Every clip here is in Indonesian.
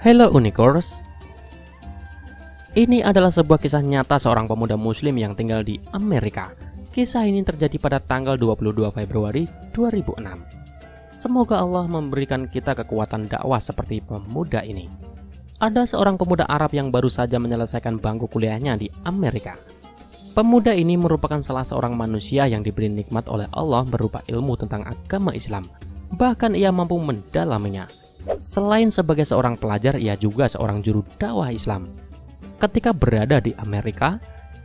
Hello Unicorns. Ini adalah sebuah kisah nyata seorang pemuda muslim yang tinggal di Amerika. Kisah ini terjadi pada tanggal 22 Februari 2006. Semoga Allah memberikan kita kekuatan dakwah seperti pemuda ini. Ada seorang pemuda Arab yang baru saja menyelesaikan bangku kuliahnya di Amerika. Pemuda ini merupakan salah seorang manusia yang diberi nikmat oleh Allah berupa ilmu tentang agama Islam. Bahkan ia mampu mendalaminya. Selain sebagai seorang pelajar, ia juga seorang juru dakwah Islam. Ketika berada di Amerika,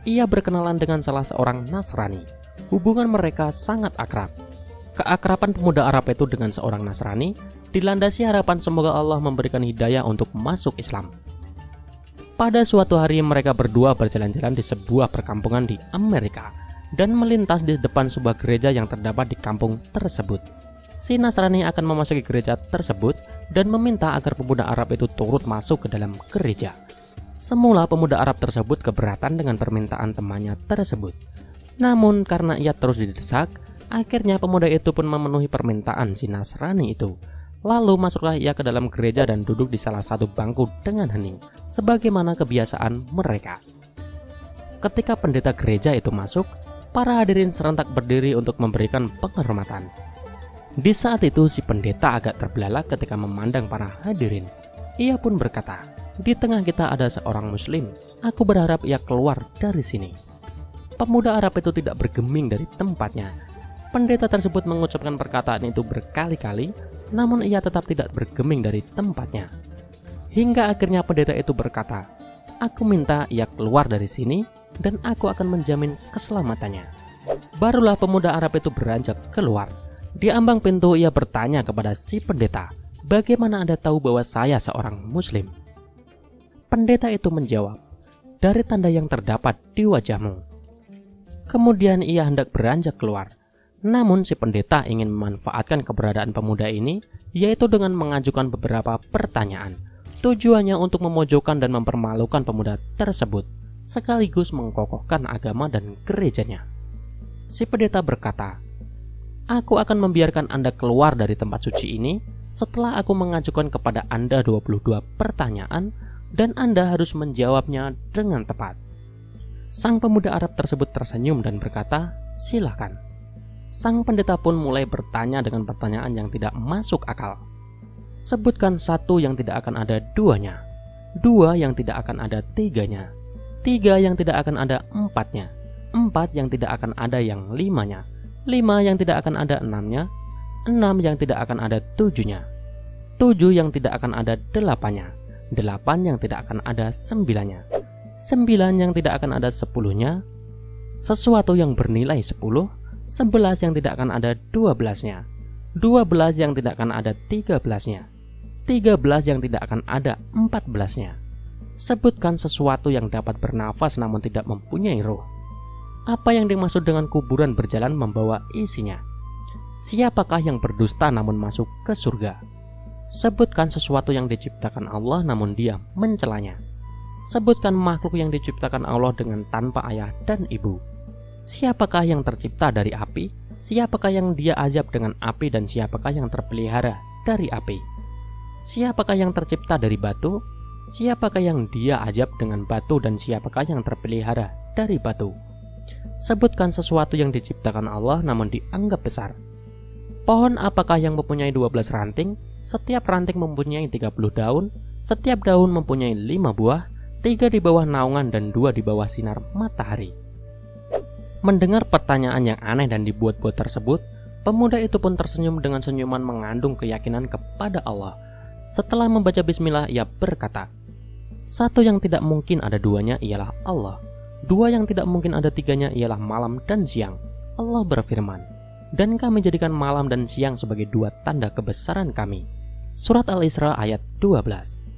ia berkenalan dengan salah seorang Nasrani. Hubungan mereka sangat akrab. Keakraban pemuda Arab itu dengan seorang Nasrani dilandasi harapan semoga Allah memberikan hidayah untuk masuk Islam. Pada suatu hari mereka berdua berjalan-jalan di sebuah perkampungan di Amerika dan melintas di depan sebuah gereja yang terdapat di kampung tersebut. Si Nasrani akan memasuki gereja tersebut dan meminta agar pemuda Arab itu turut masuk ke dalam gereja. Semula pemuda Arab tersebut keberatan dengan permintaan temannya tersebut. Namun karena ia terus didesak, akhirnya pemuda itu pun memenuhi permintaan si Nasrani itu. Lalu masuklah ia ke dalam gereja dan duduk di salah satu bangku dengan hening, sebagaimana kebiasaan mereka. Ketika pendeta gereja itu masuk, para hadirin serentak berdiri untuk memberikan penghormatan. Di saat itu si pendeta agak terbelalak ketika memandang para hadirin. Ia pun berkata, "Di tengah kita ada seorang muslim. Aku berharap ia keluar dari sini." Pemuda Arab itu tidak bergeming dari tempatnya. Pendeta tersebut mengucapkan perkataan itu berkali-kali, namun ia tetap tidak bergeming dari tempatnya. Hingga akhirnya pendeta itu berkata, "Aku minta ia keluar dari sini dan aku akan menjamin keselamatannya." Barulah pemuda Arab itu beranjak keluar. Di ambang pintu ia bertanya kepada si pendeta, "Bagaimana Anda tahu bahwa saya seorang muslim?" Pendeta itu menjawab, "Dari tanda yang terdapat di wajahmu." Kemudian ia hendak beranjak keluar. Namun si pendeta ingin memanfaatkan keberadaan pemuda ini, yaitu dengan mengajukan beberapa pertanyaan. Tujuannya untuk memojokkan dan mempermalukan pemuda tersebut, sekaligus mengokohkan agama dan gerejanya. Si pendeta berkata, "Aku akan membiarkan Anda keluar dari tempat suci ini setelah aku mengajukan kepada Anda 22 pertanyaan dan Anda harus menjawabnya dengan tepat." Sang pemuda Arab tersebut tersenyum dan berkata, "Silakan." Sang pendeta pun mulai bertanya dengan pertanyaan yang tidak masuk akal. "Sebutkan satu yang tidak akan ada duanya, dua yang tidak akan ada tiganya, tiga yang tidak akan ada empatnya, empat yang tidak akan ada yang limanya, lima yang tidak akan ada enamnya, enam yang tidak akan ada tujuhnya, tujuh yang tidak akan ada delapannya, delapan yang tidak akan ada sembilannya, sembilan yang tidak akan ada sepuluhnya, sesuatu yang bernilai 10, 11 yang tidak akan ada 12-nya, 12 yang tidak akan ada 13-nya, 13 yang tidak akan ada 14-nya. Sebutkan sesuatu yang dapat bernafas namun tidak mempunyai roh. Apa yang dimaksud dengan kuburan berjalan membawa isinya? Siapakah yang berdusta namun masuk ke surga? Sebutkan sesuatu yang diciptakan Allah namun dia mencelanya. Sebutkan makhluk yang diciptakan Allah dengan tanpa ayah dan ibu. Siapakah yang tercipta dari api? Siapakah yang dia azab dengan api dan siapakah yang terpelihara dari api? Siapakah yang tercipta dari batu? Siapakah yang dia azab dengan batu dan siapakah yang terpelihara dari batu? Sebutkan sesuatu yang diciptakan Allah namun dianggap besar. Pohon apakah yang mempunyai 12 ranting? Setiap ranting mempunyai 30 daun. Setiap daun mempunyai 5 buah, 3 di bawah naungan dan 2 di bawah sinar matahari. Mendengar pertanyaan yang aneh dan dibuat-buat tersebut, pemuda itu pun tersenyum dengan senyuman mengandung keyakinan kepada Allah. Setelah membaca bismillah, ia berkata, "Satu yang tidak mungkin ada duanya ialah Allah. Dua yang tidak mungkin ada tiganya ialah malam dan siang." Allah berfirman, "Dan kami jadikan malam dan siang sebagai 2 tanda kebesaran kami." Surat Al-Isra ayat 12.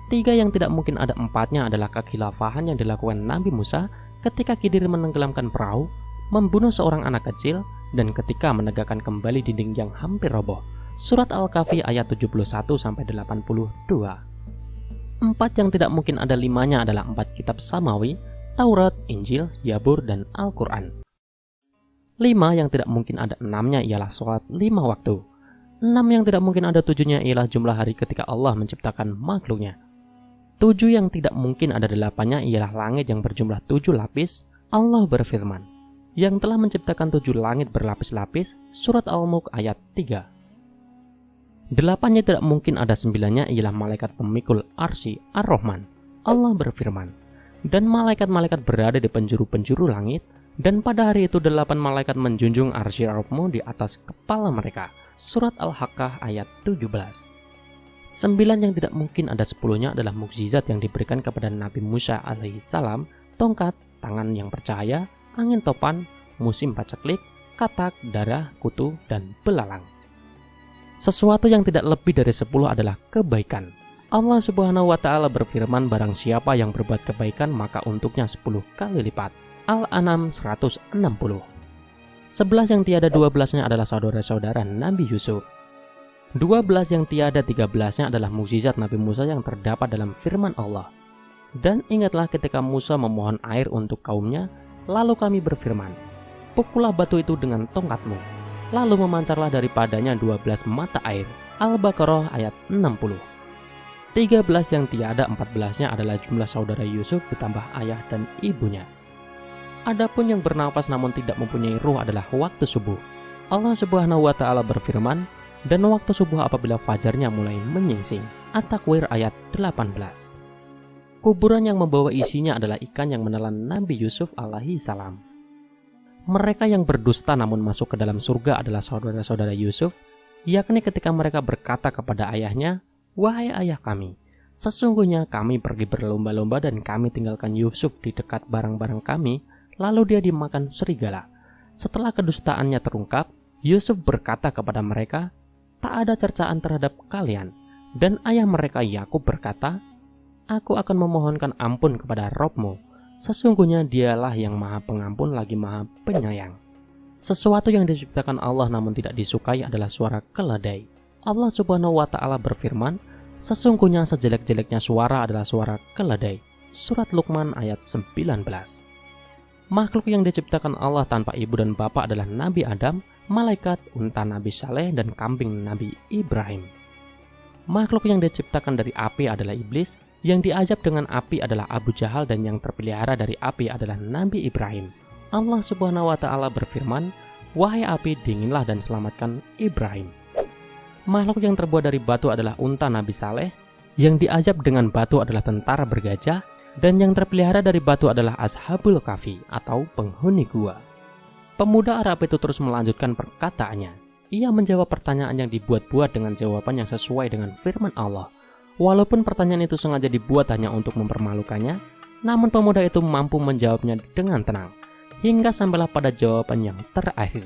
Tiga yang tidak mungkin ada empatnya adalah kekhilafahan yang dilakukan Nabi Musa ketika Khidir menenggelamkan perahu, membunuh seorang anak kecil, dan ketika menegakkan kembali dinding yang hampir roboh. Surat Al-Kahfi ayat 71-82. Empat yang tidak mungkin ada limanya adalah 4 kitab samawi, Taurat, Injil, Zabur, dan Al-Quran. 5 yang tidak mungkin ada 6-nya ialah sholat 5 waktu. 6 yang tidak mungkin ada 7-nya ialah jumlah hari ketika Allah menciptakan makhluknya. 7 yang tidak mungkin ada 8-nya ialah langit yang berjumlah 7 lapis. Allah berfirman, yang telah menciptakan 7 langit berlapis-lapis, surat Al-Mulk ayat 3. 8-nya tidak mungkin ada 9-nya ialah malaikat pemikul arsy Ar-Rahman. Allah berfirman, dan malaikat-malaikat berada di penjuru-penjuru langit, dan pada hari itu 8 malaikat menjunjung arsy Rabbmu di atas kepala mereka. Surat Al-Haqqah ayat 17. 9 yang tidak mungkin ada 10-nya adalah mukjizat yang diberikan kepada Nabi Musa alaihissalam, tongkat, tangan yang bercahaya, angin topan, musim paceklik, katak, darah, kutu, dan belalang. Sesuatu yang tidak lebih dari 10 adalah kebaikan. Allah Subhanahu wa Ta'ala berfirman, barang siapa yang berbuat kebaikan maka untuknya 10 kali lipat. Al-An'am 160. 11 yang tiada 12-nya adalah saudara-saudara Nabi Yusuf. 12 yang tiada 13-nya adalah mukjizat Nabi Musa yang terdapat dalam firman Allah. Dan ingatlah ketika Musa memohon air untuk kaumnya, lalu kami berfirman, pukullah batu itu dengan tongkatmu. Lalu memancarlah daripadanya 12 mata air. Al-Baqarah ayat 60. 13 yang tiada 14-nya adalah jumlah saudara Yusuf ditambah ayah dan ibunya. Adapun yang bernafas namun tidak mempunyai ruh adalah waktu subuh. Allah Subhanahu wa Ta'ala berfirman, dan waktu subuh apabila fajarnya mulai menyingsing. At-Takwir ayat 18. Kuburan yang membawa isinya adalah ikan yang menelan Nabi Yusuf alaihi salam. Mereka yang berdusta namun masuk ke dalam surga adalah saudara-saudara Yusuf, yakni ketika mereka berkata kepada ayahnya, wahai ayah kami, sesungguhnya kami pergi berlomba-lomba dan kami tinggalkan Yusuf di dekat barang-barang kami, lalu dia dimakan serigala. Setelah kedustaannya terungkap, Yusuf berkata kepada mereka, tak ada cercaan terhadap kalian. Dan ayah mereka Yakub berkata, aku akan memohonkan ampun kepada Rabbmu. Sesungguhnya dialah yang maha pengampun lagi maha penyayang. Sesuatu yang diciptakan Allah namun tidak disukai adalah suara keledai. Allah Subhanahu wa Ta'ala berfirman, sesungguhnya sejelek-jeleknya suara adalah suara keledai. Surat Luqman ayat 19. Makhluk yang diciptakan Allah tanpa ibu dan bapak adalah Nabi Adam, malaikat, unta Nabi Saleh, dan kambing Nabi Ibrahim. Makhluk yang diciptakan dari api adalah iblis, yang diazab dengan api adalah Abu Jahal, dan yang terpelihara dari api adalah Nabi Ibrahim. Allah Subhanahu wa Ta'ala berfirman, wahai api, dinginlah dan selamatkan Ibrahim. Makhluk yang terbuat dari batu adalah unta Nabi Saleh, yang diazab dengan batu adalah tentara bergajah, dan yang terpelihara dari batu adalah Ashabul Kahfi atau penghuni gua. Pemuda Arab itu terus melanjutkan perkataannya. Ia menjawab pertanyaan yang dibuat-buat dengan jawaban yang sesuai dengan firman Allah. Walaupun pertanyaan itu sengaja dibuat hanya untuk mempermalukannya, namun pemuda itu mampu menjawabnya dengan tenang, hingga sampailah pada jawaban yang terakhir.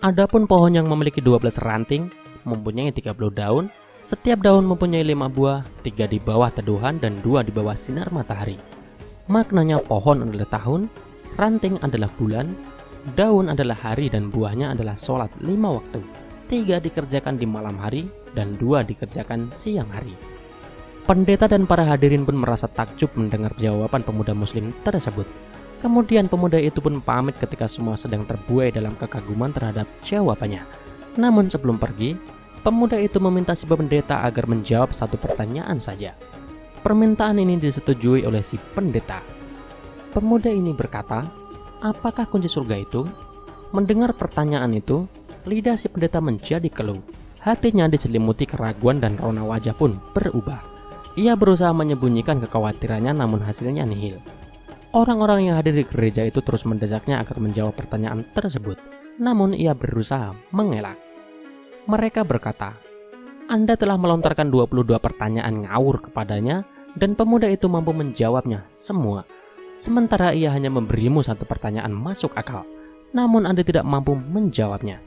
Adapun pohon yang memiliki 12 ranting, mempunyai 30 daun, setiap daun mempunyai 5 buah, 3 di bawah teduhan dan 2 di bawah sinar matahari. Maknanya pohon adalah tahun, ranting adalah bulan, daun adalah hari dan buahnya adalah sholat 5 waktu. 3 dikerjakan di malam hari dan 2 dikerjakan siang hari. Pendeta dan para hadirin pun merasa takjub mendengar jawaban pemuda muslim tersebut. Kemudian pemuda itu pun pamit ketika semua sedang terbuai dalam kekaguman terhadap jawabannya. Namun sebelum pergi, pemuda itu meminta si pendeta agar menjawab satu pertanyaan saja. Permintaan ini disetujui oleh si pendeta. Pemuda ini berkata, apakah kunci surga itu? Mendengar pertanyaan itu, lidah si pendeta menjadi keluh. Hatinya diselimuti keraguan dan rona wajah pun berubah. Ia berusaha menyembunyikan kekhawatirannya namun hasilnya nihil. Orang-orang yang hadir di gereja itu terus mendesaknya agar menjawab pertanyaan tersebut. Namun ia berusaha mengelak. Mereka berkata, Anda telah melontarkan 22 pertanyaan ngawur kepadanya dan pemuda itu mampu menjawabnya semua. Sementara ia hanya memberimu satu pertanyaan masuk akal, namun Anda tidak mampu menjawabnya.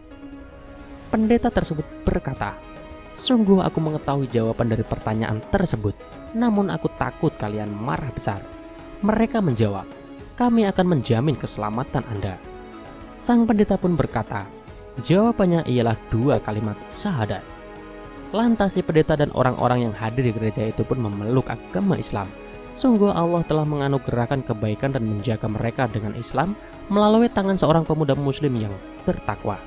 Pendeta tersebut berkata, sungguh aku mengetahui jawaban dari pertanyaan tersebut, namun aku takut kalian marah besar. Mereka menjawab, kami akan menjamin keselamatan Anda. Sang pendeta pun berkata, jawabannya ialah 2 kalimat syahadat. Lantas si pendeta dan orang-orang yang hadir di gereja itu pun memeluk agama Islam. Sungguh Allah telah menganugerahkan kebaikan dan menjaga mereka dengan Islam melalui tangan seorang pemuda muslim yang bertakwa.